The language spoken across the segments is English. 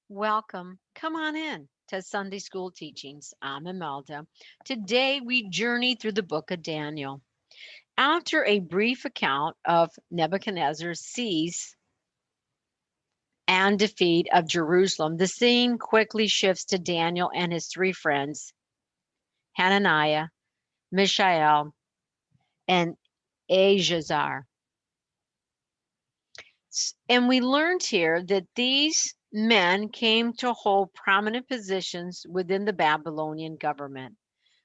Welcome. Come on in to Sunday School Teachings. I'm Imelda. Today we journey through the book of Daniel. After a brief account of Nebuchadnezzar's siege and defeat of Jerusalem, the scene quickly shifts to Daniel and his three friends, Hananiah, Mishael, and Azazar. And we learned here that these men came to hold prominent positions within the Babylonian government.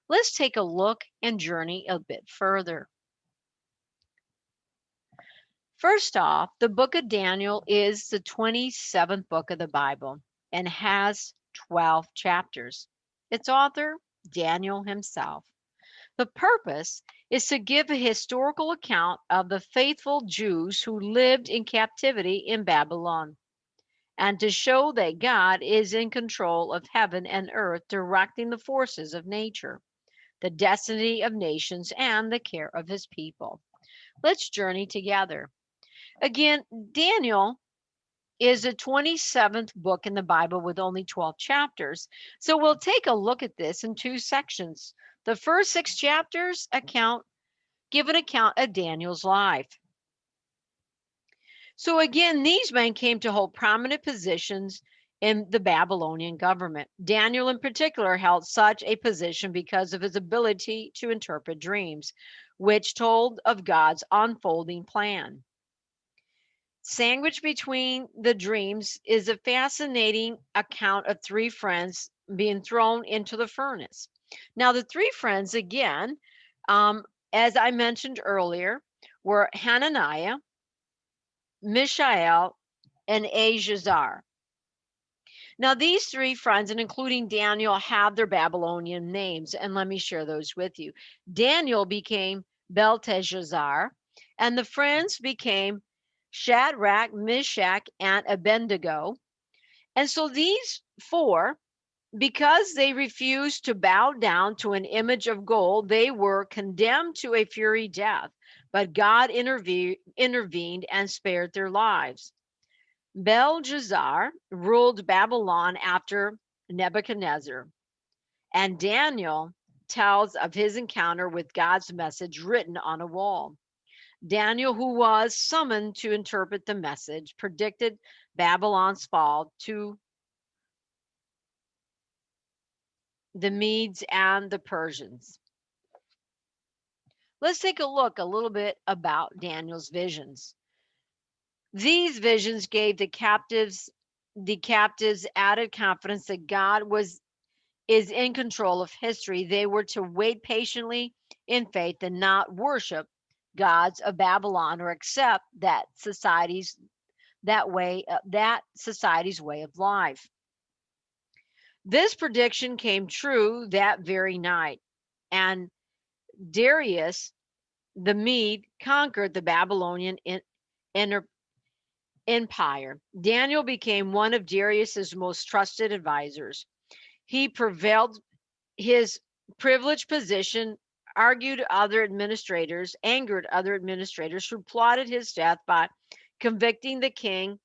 Let's take a look and journey a bit further. First off, the book of Daniel is the 27th book of the Bible and has 12 chapters. Its author, Daniel himself. The purpose is to give a historical account of the faithful Jews who lived in captivity in Babylon and to show that God is in control of heaven and earth, directing the forces of nature, the destiny of nations, and the care of his people. Let's journey together. Again, Daniel is the 27th book in the Bible with only 12 chapters. So we'll take a look at this in two sections. The first six chapters give an account of Daniel's life. So again, these men came to hold prominent positions in the Babylonian government. Daniel, in particular, held such a position because of his ability to interpret dreams, which told of God's unfolding plan. Sandwiched between the dreams is a fascinating account of three friends being thrown into the furnace. Now, the three friends, again, as I mentioned earlier, were Hananiah, Mishael, and Azazar. Now, these three friends, and including Daniel, have their Babylonian names, and let me share those with you. Daniel became Belteshazzar, and the friends became Shadrach, Meshach, and Abednego. And so these four, because they refused to bow down to an image of gold, they were condemned to a fury death. But God intervened and spared their lives. Belshazzar ruled Babylon after Nebuchadnezzar, and Daniel tells of his encounter with God's message written on a wall. Daniel, who was summoned to interpret the message, predicted Babylon's fall to the Medes and the Persians. Let's take a look a little bit about Daniel's visions. These visions gave the captives added confidence that God is in control of history. They were to wait patiently in faith and not worship gods of Babylon or accept that society's way of life. This prediction came true that very night, and Darius the Mede conquered the Babylonian empire. Daniel became one of Darius's most trusted advisors. He prevailed his privileged position, angered other administrators who plotted his death by convicting the king,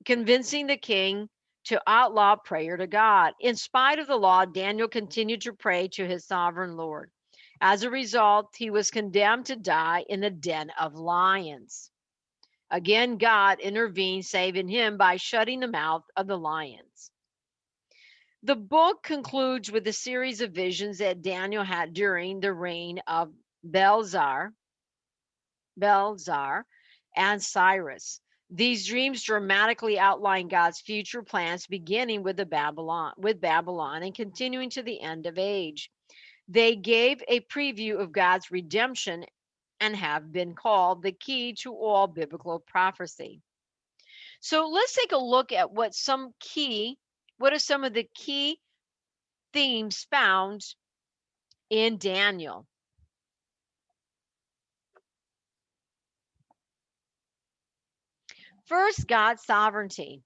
convincing the king to outlaw prayer to God. In spite of the law, Daniel continued to pray to his sovereign Lord. As a result, he was condemned to die in the den of lions. Again, God intervened, saving him by shutting the mouth of the lions. The book concludes with a series of visions that Daniel had during the reign of Belzar, and Cyrus. These dreams dramatically outline God's future plans, beginning with Babylon and continuing to the end of age. They gave a preview of God's redemption and have been called the key to all biblical prophecy. So let's take a look at what are some of the key themes found in Daniel. First, God's sovereignty.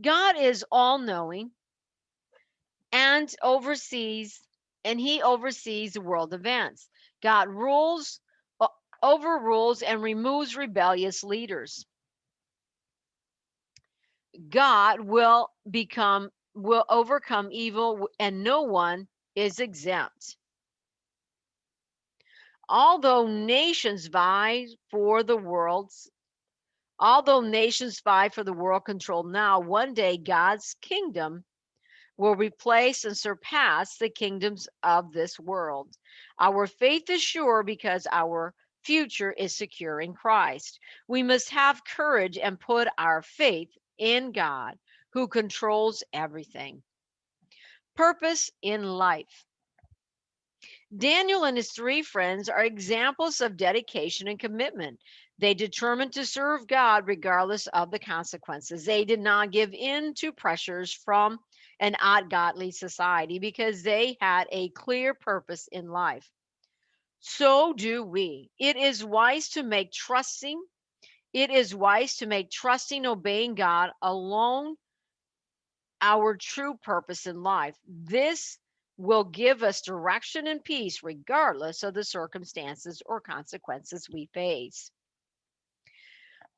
God is all knowing and he oversees the world events. God overrules and removes rebellious leaders. God will overcome evil, and no one is exempt. Although nations vie for the world's Although nations vie for the world control now, one day God's kingdom will replace and surpass the kingdoms of this world. Our faith is sure because our future is secure in Christ. We must have courage and put our faith in God, who controls everything. Purpose in life. Daniel and his three friends are examples of dedication and commitment. They determined to serve God regardless of the consequences. They did not give in to pressures from an ungodly society because they had a clear purpose in life. So do we. It is wise to make trusting, obeying God alone our true purpose in life. This will give us direction and peace regardless of the circumstances or consequences we face.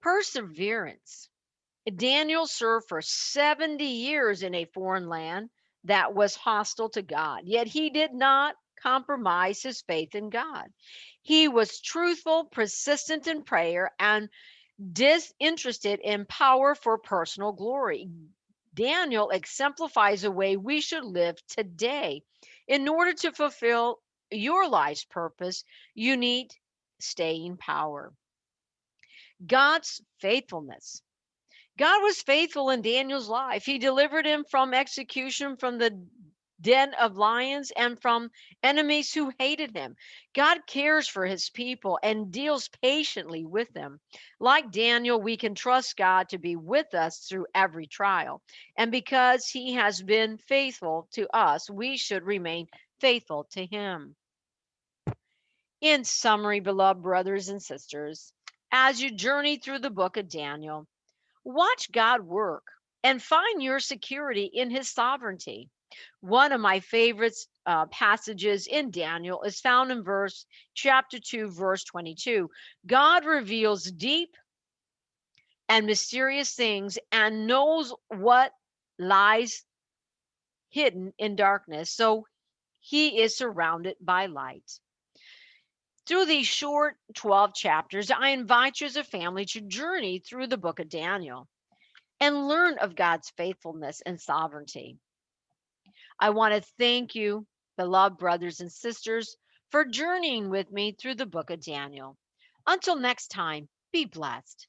Perseverance. Daniel served for 70 years in a foreign land that was hostile to God, yet he did not compromise his faith in God. He was truthful, persistent in prayer, and disinterested in power for personal glory. Daniel exemplifies a way we should live today. In order to fulfill your life's purpose, you need staying power. God's faithfulness. God was faithful in Daniel's life. He delivered him from execution, from the den of lions, and from enemies who hated him. God cares for his people and deals patiently with them. Like Daniel, we can trust God to be with us through every trial. And because he has been faithful to us, we should remain faithful to him. In summary, beloved brothers and sisters, as you journey through the book of Daniel, watch God work and find your security in his sovereignty. One of my favorite passages in Daniel is found in chapter 2, verse 22. God reveals deep and mysterious things and knows what lies hidden in darkness. So he is surrounded by light. Through these short 12 chapters, I invite you as a family to journey through the book of Daniel and learn of God's faithfulness and sovereignty. I want to thank you, beloved brothers and sisters, for journeying with me through the book of Daniel. Until next time, be blessed.